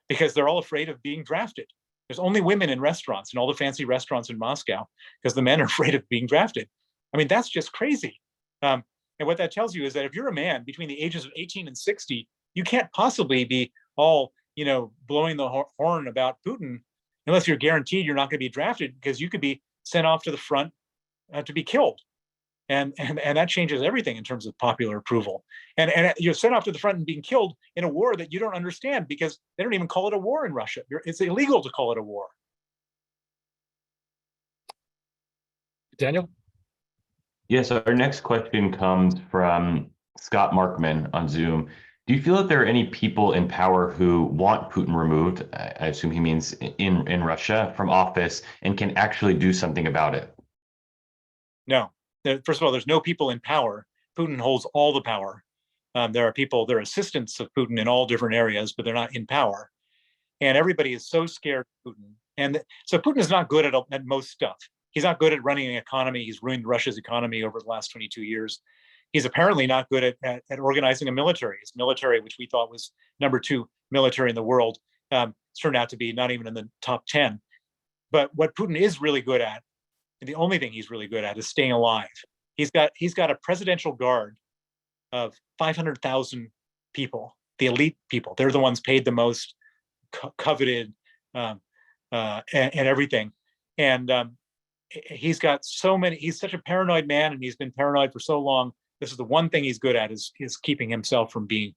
because they're all afraid of being drafted. There's only women in restaurants, in all the fancy restaurants in Moscow, because the men are afraid of being drafted. I mean, that's just crazy. And what that tells you is that if you're a man between the ages of 18 and 60, you can't possibly be all, blowing the horn about Putin unless you're guaranteed you're not going to be drafted, because you could be sent off to the front to be killed. And that changes everything in terms of popular approval. And you're sent off to the front and being killed in a war that you don't understand, because they don't even call it a war in Russia. It's illegal to call it a war. Daniel? Yes, our next question comes from Scott Markman on Zoom. Do you feel that there are any people in power who want Putin removed, I assume he means in Russia, from office, and can actually do something about it? No. First of all, there's no people in power. Putin holds all the power. There are assistants of Putin in all different areas, but they're not in power. And everybody is so scared of Putin. And so Putin is not good at most stuff. He's not good at running an economy. He's ruined Russia's economy over the last 22 years. He's apparently not good at organizing a military. His military, which we thought was number 2 military in the world, turned out to be not even in the top 10. But what Putin is really good at, and the only thing he's really good at, is staying alive. He's got a presidential guard of 500,000 people, the elite people. They're the ones paid the most, coveted, and everything. And he's got so many. He's such a paranoid man, and he's been paranoid for so long. This is the one thing he's good at, is keeping himself from being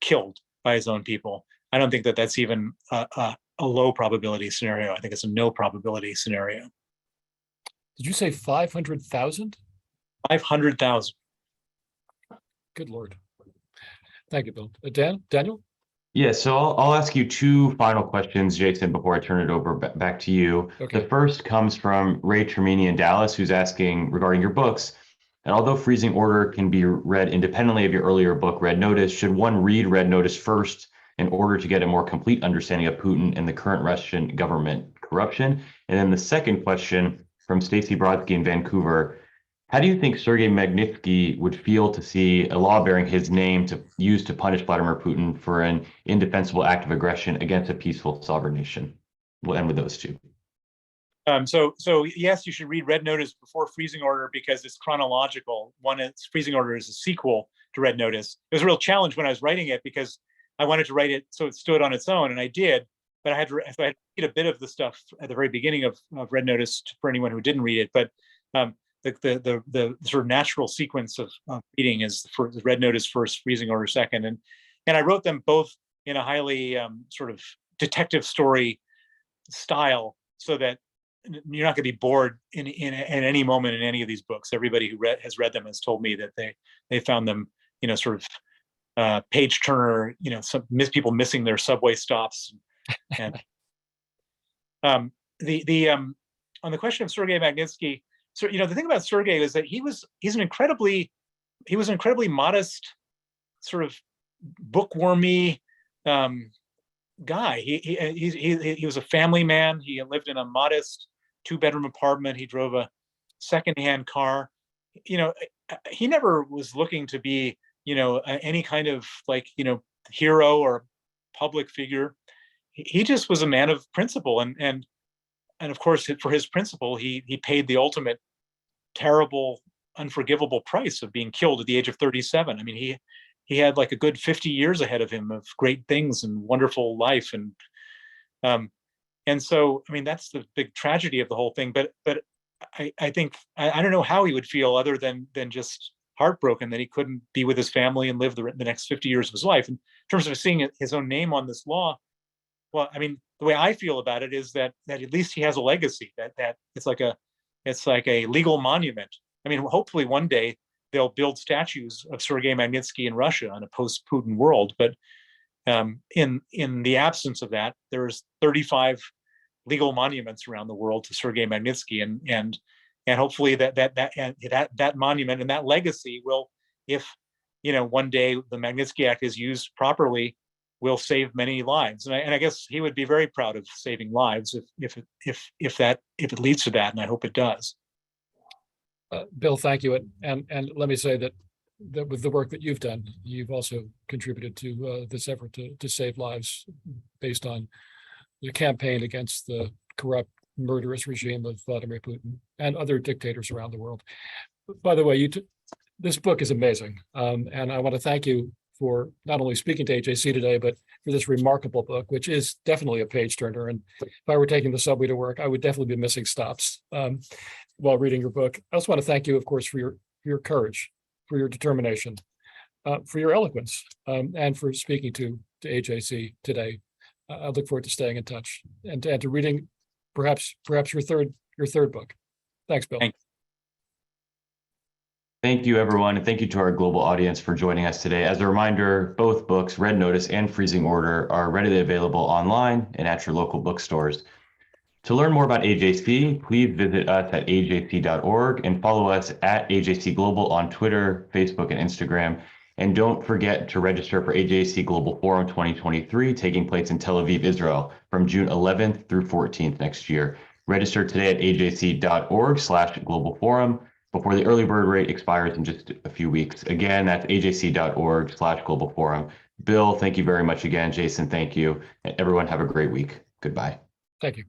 killed by his own people. I don't think that that's even a low probability scenario. I think it's a no probability scenario. Did you say 500,000? 500,000. Good Lord. Thank you, Bill. Daniel? Yeah, so I'll ask you 2 final questions, Jason, before I turn it over back to you. Okay. The first comes from Ray Termini in Dallas, who's asking regarding your books. And although Freezing Order can be read independently of your earlier book, Red Notice, should one read Red Notice first in order to get a more complete understanding of Putin and the current Russian government corruption? And then the second question from Stacy Brodsky in Vancouver: how do you think Sergei Magnitsky would feel to see a law bearing his name used to punish Vladimir Putin for an indefensible act of aggression against a peaceful sovereign nation? We'll end with those 2. So yes, you should read Red Notice before Freezing Order, because it's chronological. Freezing Order is a sequel to Red Notice. It was a real challenge when I was writing it, because I wanted to write it so it stood on its own, and I did. But I had to read a bit of the stuff at the very beginning of Red Notice for anyone who didn't read it. But the sort of natural sequence of reading is for Red Notice first, Freezing Order second, and I wrote them both in a highly sort of detective story style, so that you're not going to be bored in any moment in any of these books. Everybody who has read them has told me that they found them, sort of page turner, some people missing their subway stops, and on the question of Sergei Magnitsky. So the thing about Sergei is that he was an incredibly modest, sort of bookwormy guy. He was a family man. He lived in a modest 2-bedroom apartment. He drove a secondhand car. He never was looking to be any kind of hero or public figure. He just was a man of principle, and of course, for his principle, he paid the ultimate terrible, unforgivable price of being killed at the age of 37. I mean, he had like a good 50 years ahead of him of great things and wonderful life, and And so, I mean, that's the big tragedy of the whole thing. But I think I don't know how he would feel other than just heartbroken that he couldn't be with his family and live the next 50 years of his life. In terms of seeing his own name on this law, well, I mean, the way I feel about it is that at least he has a legacy. That it's like a legal monument. I mean, hopefully one day they'll build statues of Sergei Magnitsky in Russia in a post-Putin world. But in the absence of that, there's 35 legal monuments around the world to Sergei Magnitsky, and hopefully that monument and that legacy will, if one day the Magnitsky Act is used properly, will save many lives. And I guess he would be very proud of saving lives if it leads to that, and I hope it does. Bill, thank you, and let me say that with the work that you've done, you've also contributed to this effort to save lives based on the campaign against the corrupt, murderous regime of Vladimir Putin and other dictators around the world. By the way, this book is amazing, and I want to thank you for not only speaking to AJC today, but for this remarkable book, which is definitely a page turner. And if I were taking the subway to work, I would definitely be missing stops while reading your book. I also want to thank you, of course, for your courage, for your determination, for your eloquence, and for speaking to AJC today. I look forward to staying in touch and to reading perhaps your third book. Thanks, Bill. Thanks. Thank you, everyone, and thank you to our global audience for joining us today. As a reminder, both books, Red Notice and Freezing Order, are readily available online and at your local bookstores. To learn more about AJC, please visit us at ajc.org and follow us at AJC Global on Twitter, Facebook, and Instagram. And don't forget to register for AJC Global Forum 2023, taking place in Tel Aviv, Israel, from June 11th through 14th next year. Register today at ajc.org/global forum before the early bird rate expires in just a few weeks. Again, that's ajc.org/global forum. Bill, thank you very much again. Jason, thank you. And everyone have a great week. Goodbye. Thank you.